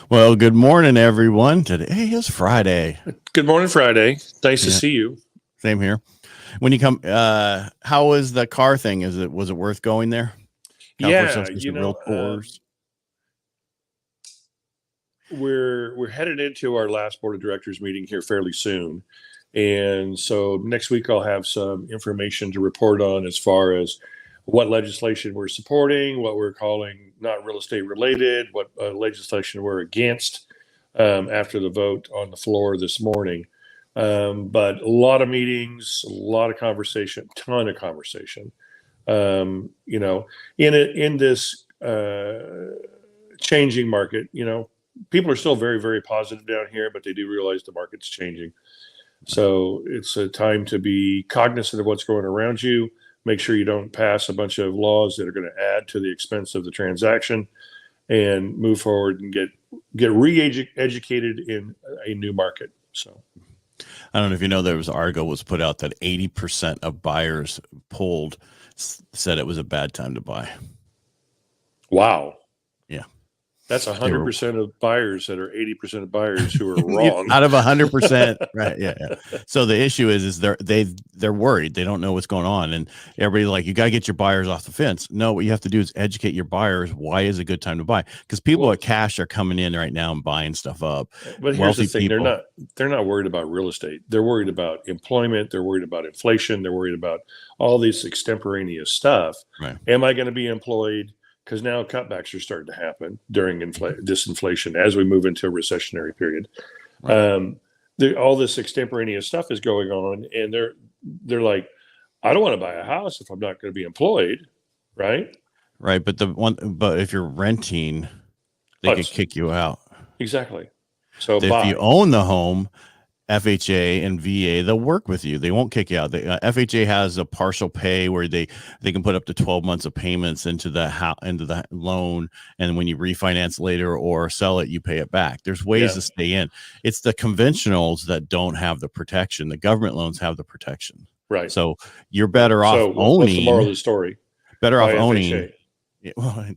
Well, good morning, everyone. Today is Friday. Good morning, Friday. Nice to see you. Same here. When you come, how was the car thing? Was it worth going there? Yeah, Realtors. we're headed into our last board of directors meeting here fairly soon, and so next week I'll have some information to report on as far as what legislation we're supporting, what we're calling not real estate related, what legislation we're against after the vote on the floor this morning. But a lot of meetings, a lot of conversation, ton of conversation. In this changing market, people are still very, very positive down here, but they do realize the market's changing. So it's a time to be cognizant of what's going around you. Make sure you don't pass a bunch of laws that are going to add to the expense of the transaction, and move forward and get re-educated in a new market. So I don't know if you know, there was an article was put out that 80% of buyers polled said it was a bad time to buy. Wow. Yeah. That's 100% of buyers that are 80% of buyers who are wrong. Out of 100%. Right. Yeah. So the issue is they're worried. They don't know what's going on. And everybody's like, you got to get your buyers off the fence. No, what you have to do is educate your buyers. Why is it a good time to buy? Because people at cash are coming in right now and buying stuff up. But here's the thing. They're not worried about real estate. They're worried about employment. They're worried about inflation. They're worried about all this extemporaneous stuff. Right. Am I going to be employed? Because now cutbacks are starting to happen during disinflation as we move into a recessionary period. Right. All this extemporaneous stuff is going on, and they're like, I don't want to buy a house if I'm not going to be employed, right? Right, but if you're renting, they could kick you out. Exactly. So if you own the home, FHA and VA, they'll work with you. They won't kick you out. FHA has a partial pay where they can put up to 12 months of payments into the loan, and when you refinance later or sell it, you pay it back. There's ways to stay in. It's the conventionals that don't have the protection. The government loans have the protection. Right. So you're better off owning. What's the moral of the story? Better off owning.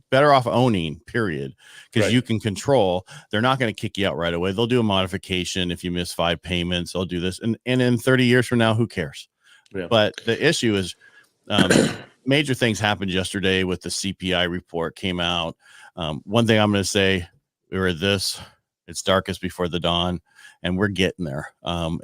Better off owning, period, because you can control. They're not going to kick you out right away. They'll do a modification if you miss 5 payments. They'll do this, and in 30 years from now, who cares? Yeah. But the issue is, major things happened yesterday with the CPI report came out. One thing I'm going to say, it's darkest before the dawn, and we're getting there.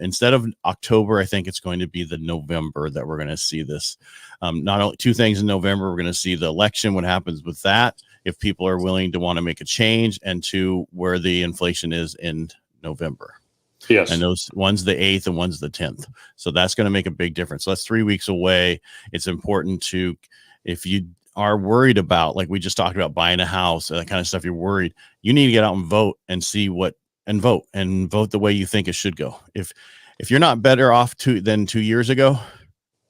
Instead of October, I think it's going to be the November that we're going to see this. Not only 2 things in November, we're going to see the election, what happens with that, if people are willing to want to make a change, and 2, where the inflation is in November. Yes. And those one's the 8th and one's the 10th. So that's going to make a big difference. So that's 3 weeks away. It's important to, if you are worried about, like we just talked about, buying a house, that kind of stuff, you're worried, you need to get out and vote and vote the way you think it should go. If you're not better off than 2 years ago,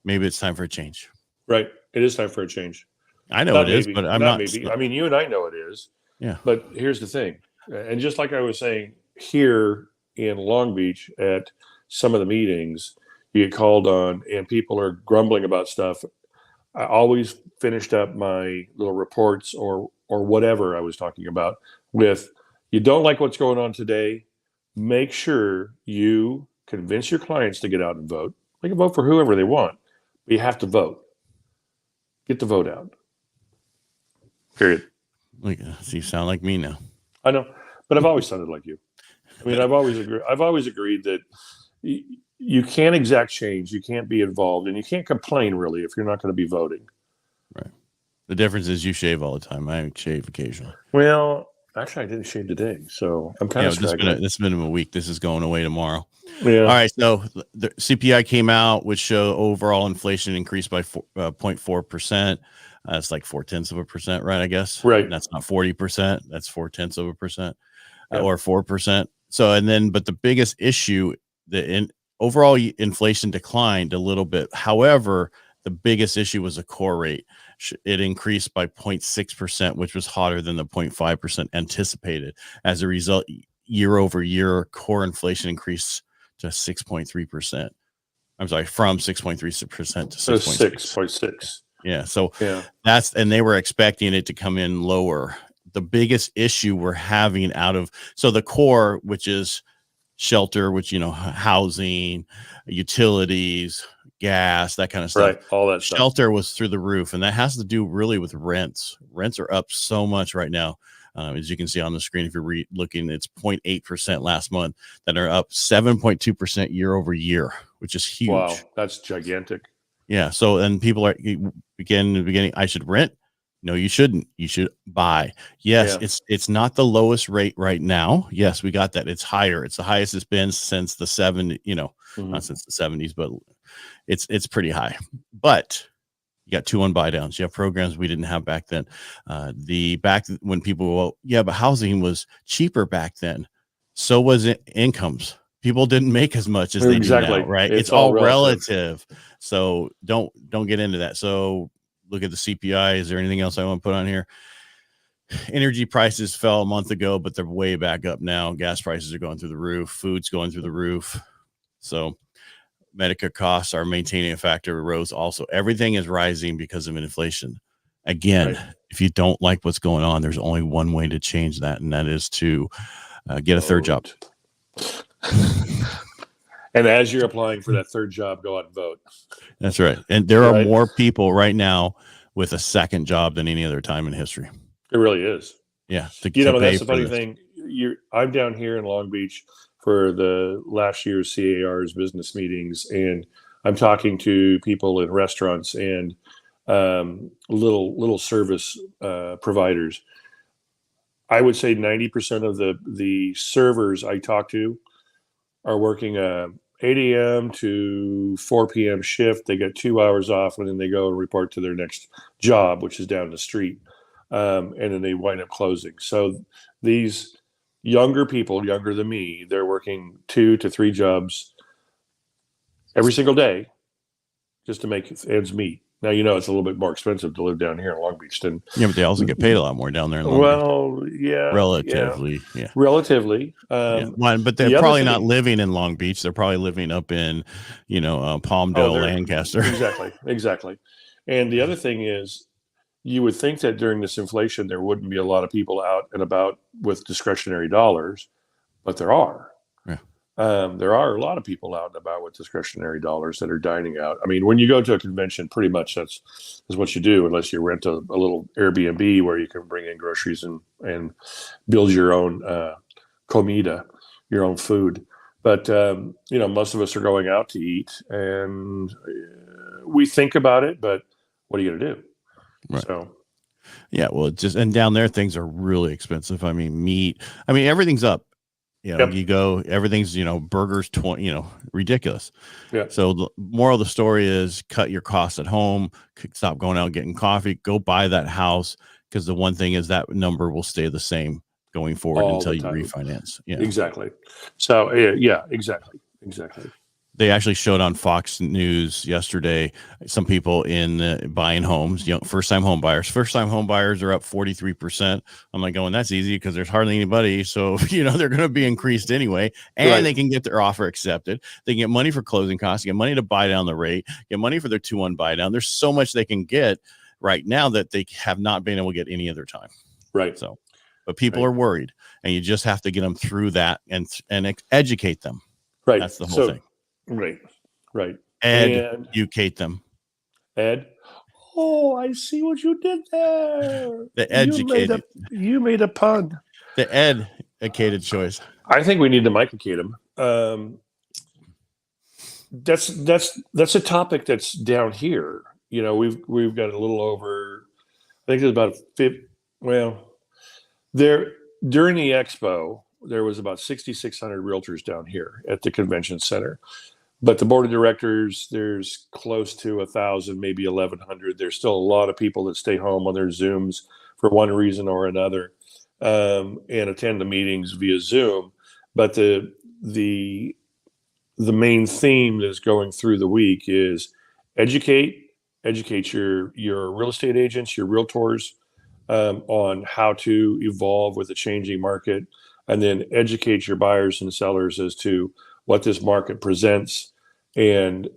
maybe it's time for a change. Right. It is time for a change. I know it is, but I'm not. I mean, you and I know it is. Yeah. But here's the thing. And just like I was saying, here in Long Beach at some of the meetings, you get called on and people are grumbling about stuff. I always finished up my little reports or whatever I was talking about with, you don't like what's going on today, make sure you convince your clients to get out and vote. They can vote for whoever they want, but you have to vote. Get the vote out. Period. So you sound like me now. I know, but I've always sounded like you. I mean, I've always agreed that you can't exact change, you can't be involved, and you can't complain really if you're not going to be voting. Right. The difference is you shave all the time. I shave occasionally. Well, actually, I didn't shave today, so I'm kind of struggling. It's been a week. This is going away tomorrow. Yeah. All right. So the CPI came out, which showed overall inflation increased by 0.4%. That's like 0.4%, right? I guess. Right. And that's not 40%. That's 0.4%, or 4%. So, but the biggest issue, overall inflation declined a little bit. However, the biggest issue was the core rate. It increased by 0.6%, which was hotter than the 0.5% anticipated. As a result, year over year, core inflation increased to 6.3%. I'm sorry, from 6.3% to 6.6. 6.6. Yeah. So and they were expecting it to come in lower the biggest issue we're having so the core, which is shelter, which, housing, utilities, gas, that kind of stuff. Right. All that stuff. Shelter was through the roof, and that has to do really with rents. Rents are up so much right now. As you can see on the screen, if you're looking, it's 0.8% last month, that are up 7.2% year over year, which is huge. Wow, that's gigantic. Yeah. So, and people are in the beginning, I should rent. No, you shouldn't. You should buy. Yes, it's not the lowest rate right now. Yes, we got that. It's higher. It's the highest it's been since the 70s, not since the 70s, but it's pretty high. But you got 2-1 buy downs. You have programs we didn't have back then. Back when people, but housing was cheaper back then. So was incomes. People didn't make as much as they do now, right? It's all relative. So don't get into that. So look at the CPI. Is there anything else I want to put on here? Energy prices fell a month ago, but they're way back up now. Gas prices are going through the roof. Food's going through the roof. So Medicare costs are maintaining a factor rose also. Everything is rising because of inflation. Again, if you don't like what's going on, there's only one way to change that, and that is to get a third job. And as you're applying for that third job, go out and vote. That's right. And there are more people right now with a second job than any other time in history. It really is. Yeah. That's the funny thing. I'm down here in Long Beach for the last year's CAR's business meetings, and I'm talking to people in restaurants and little service providers. I would say 90% of the servers I talk to are working 8 a.m. to 4 p.m. shift. They get 2 hours off, and then they go and report to their next job, which is down the street. And then they wind up closing. So these younger people, younger than me, they're working 2 to 3 jobs every single day just to make ends meet. Now, it's a little bit more expensive to live down here in Long Beach than. Yeah, but they also get paid a lot more down there in Long Beach. Yeah. Relatively. Relatively. But they're probably not living in Long Beach. They're probably living up in, Palmdale, Lancaster. Exactly. And the other thing is, you would think that during this inflation, there wouldn't be a lot of people out and about with discretionary dollars, but there are. There are a lot of people out and about with discretionary dollars that are dining out. I mean, when you go to a convention, pretty much that's what you do, unless you rent a little Airbnb where you can bring in groceries and build your own comida, your own food. But, most of us are going out to eat, and we think about it, but what are you going to do? Right. So. Yeah, well, and down there, things are really expensive. I mean, meat. I mean, everything's up. You go, everything's, burgers, 20, ridiculous. Yeah. So the moral of the story is cut your costs at home, stop going out and getting coffee, go buy that house. Because the one thing is that number will stay the same going forward until you refinance. Yeah, exactly. So exactly. They actually showed on Fox News yesterday some people in buying homes, first-time home buyers. First-time home buyers are up 43%. I'm like going, that's easy because there's hardly anybody. So, they're going to be increased anyway. And they can get their offer accepted. They can get money for closing costs, get money to buy down the rate, get money for their 2-1 buy down. There's so much they can get right now that they have not been able to get any other time. Right. So, but people are worried, and you just have to get them through that and educate them. Right. That's the whole thing. Right. Educate them. Ed. Oh, I see what you did there. The educated. You made a pun. The educated choice. I think we need to microcate him. That's a topic that's down here. We've got a little over. I think there's about 50. Well, during the expo, there was about 6,600 realtors down here at the convention center. But the board of directors, there's close to 1,000, maybe 1,100. There's still a lot of people that stay home on their Zooms for one reason or another, and attend the meetings via Zoom. But the main theme that's going through the week is educate your real estate agents, your realtors, on how to evolve with the changing market, and then educate your buyers and sellers as to what this market presents and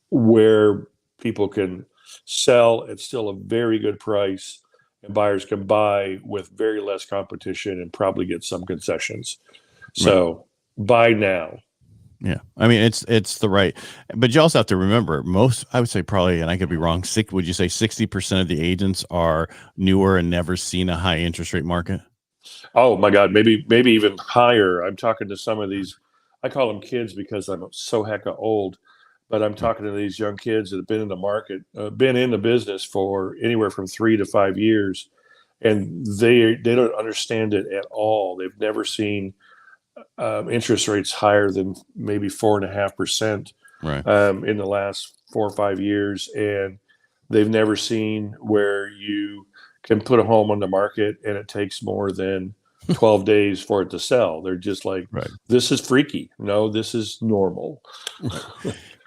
where people can sell at still a very good price and buyers can buy with very less competition and probably get some concessions. So buy now. Yeah. I mean, it's the right, but you also have to remember I would say probably, and I could be wrong. Would you say 60% of the agents are newer and never seen a high interest rate market? Oh my God, maybe even higher. I'm talking to some of these, I call them kids because I'm so hecka old, but I'm talking to these young kids that have been in the market, been in the business for anywhere from 3 to 5 years, and they don't understand it at all. They've never seen interest rates higher than maybe 4.5% in the last 4 or 5 years, and they've never seen where you can put a home on the market and it takes more than 12 days for it to sell. They're just like, this is freaky. No, this is normal.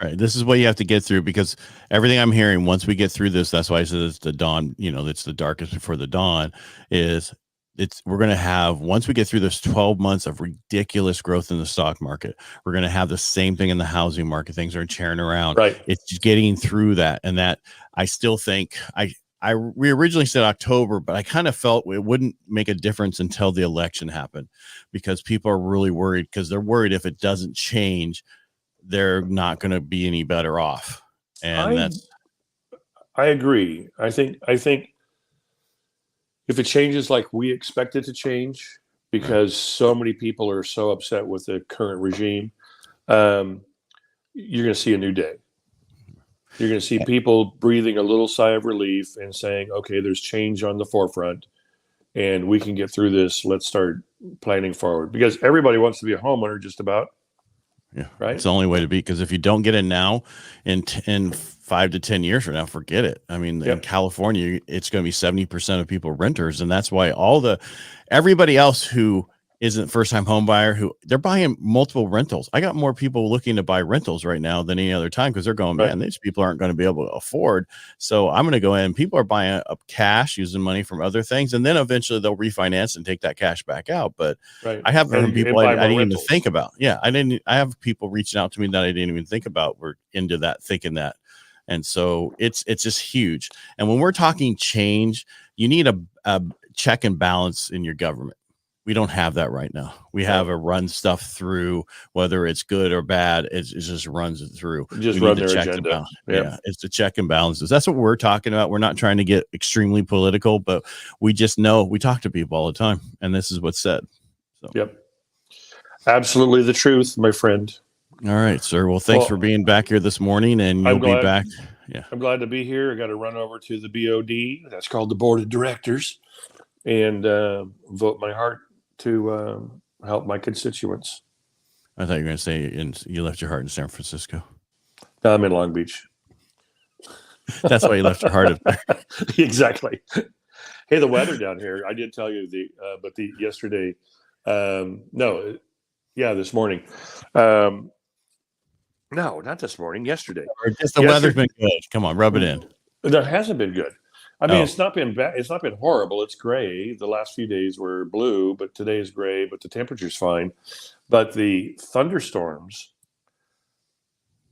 Right. This is what you have to get through, because everything I'm hearing, once we get through this, that's why I said it's the dawn, it's the darkest before the dawn, we're going to have, once we get through this 12 months of ridiculous growth in the stock market, we're going to have the same thing in the housing market. Things are churning around. Right. It's just getting through that. And that, I still think we originally said October, but I kind of felt it wouldn't make a difference until the election happened, because people are really worried, because they're worried if it doesn't change, they're not going to be any better off. And I agree. I think if it changes like we expect it to change, because so many people are so upset with the current regime, you're going to see a new day. You're going to see people breathing a little sigh of relief and saying, okay, there's change on the forefront and we can get through this. Let's start planning forward, because everybody wants to be a homeowner just about. Yeah. Right. It's the only way to be, because if you don't get it now, in 5 to 10 years from now, forget it. I mean, in California, it's going to be 70% of people renters. And that's why everybody else who isn't first-time home buyer, they're buying multiple rentals. I got more people looking to buy rentals right now than any other time, because they're going, man, these people aren't going to be able to afford. So I'm going to go in. People are buying up cash, using money from other things, and then eventually they'll refinance and take that cash back out. But I have people I didn't even think about. Yeah, I have people reaching out to me that I didn't even think about. We're into that, thinking that. And so it's just huge. And when we're talking change, you need a check and balance in your government. We don't have that right now. We have a run stuff through, whether it's good or bad. It just runs it through. Just run their agenda. Yeah, it's the check and balances. That's what we're talking about. We're not trying to get extremely political, but we just know, we talk to people all the time, and this is what's said. So. Yep. Absolutely the truth, my friend. All right, sir. Well, thanks for being back here this morning, and you'll be back. Yeah, I'm glad to be here. I got to run over to the BOD. That's called the Board of Directors, and vote my heart to help my constituents. I thought you were going to say you left your heart in San Francisco. No, I'm in Long Beach. That's why you left your heart up there. Exactly. Hey, the weather down here, I did tell you yesterday, this morning. No, not this morning, yesterday. Or just the weather's been good. Come on, rub it in. That hasn't been good. I mean, it's not been bad. It's not been horrible. It's gray. The last few days were blue, but today is gray, but the temperature's fine. But the thunderstorms,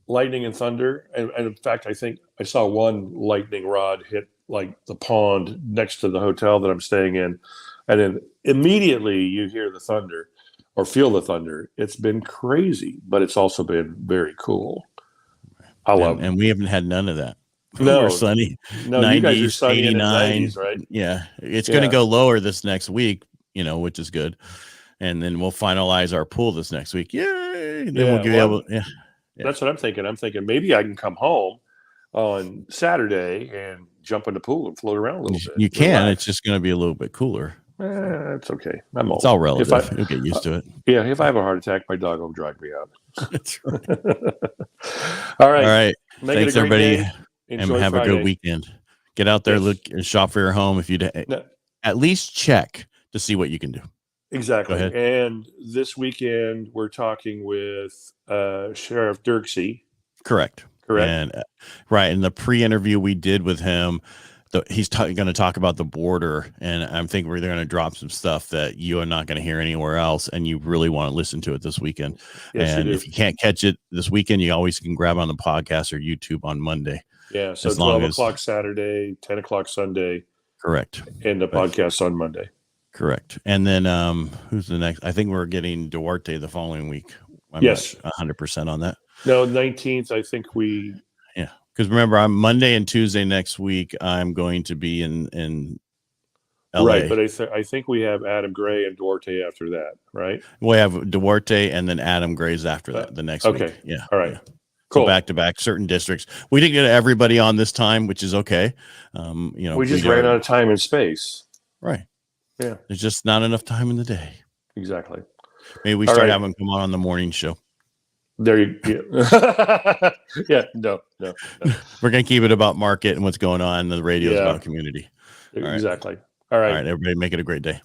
lightning and thunder, and in fact, I think I saw one lightning rod hit like the pond next to the hotel that I'm staying in. And then immediately you hear the thunder or feel the thunder. It's been crazy, but it's also been very cool. I love it. And we haven't had none of that. No, we're sunny. No, 90s, you guys are sunny 89, 90s, right? Yeah, it's going to go lower this next week, which is good. And then we'll finalize our pool this next week. Yay! Then we'll be able. Yeah, that's what I'm thinking. I'm thinking maybe I can come home on Saturday and jump in the pool and float around a little bit. You can. Relax. It's just going to be a little bit cooler. It's okay. I'm old. It's all relative. You'll get used to it. Yeah, if I have a heart attack, my dog will drag me out. That's right. All right. All right. Thanks, everybody. And have Friday. A good weekend. Get out there, look and shop for your home. If you at least check to see what you can do. Exactly. And this weekend we're talking with Sheriff Dirksey. Correct. And in the pre-interview we did with him, he's going to talk about the border, and I'm thinking we're going to drop some stuff that you are not going to hear anywhere else, and you really want to listen to it this weekend. Yes, and if you can't catch it this weekend, you always can grab it on the podcast or YouTube on Monday. Yeah, so 12 o'clock Saturday, 10 o'clock Sunday. Correct. and the podcast on Monday. Correct. And then who's the next? I think we're getting Duarte the following week. I'm Yes. not 100% on that. No, 19th, I think Yeah. Because remember, I'm Monday and Tuesday next week. I'm going to be in LA. Right, but I think we have Adam Gray and Duarte after that, right? We have Duarte and then Adam Gray's after that the next week. Yeah. All right. Yeah. Cool. So back to back, certain districts. We didn't get everybody on this time, which is okay. We just ran out of time and space. Right. Yeah. There's just not enough time in the day. Exactly. Maybe we start having them come on the morning show. There you go. Yeah. No. We're going to keep it about market and what's going on. The radio is about community. Exactly. All right. All right. Everybody make it a great day.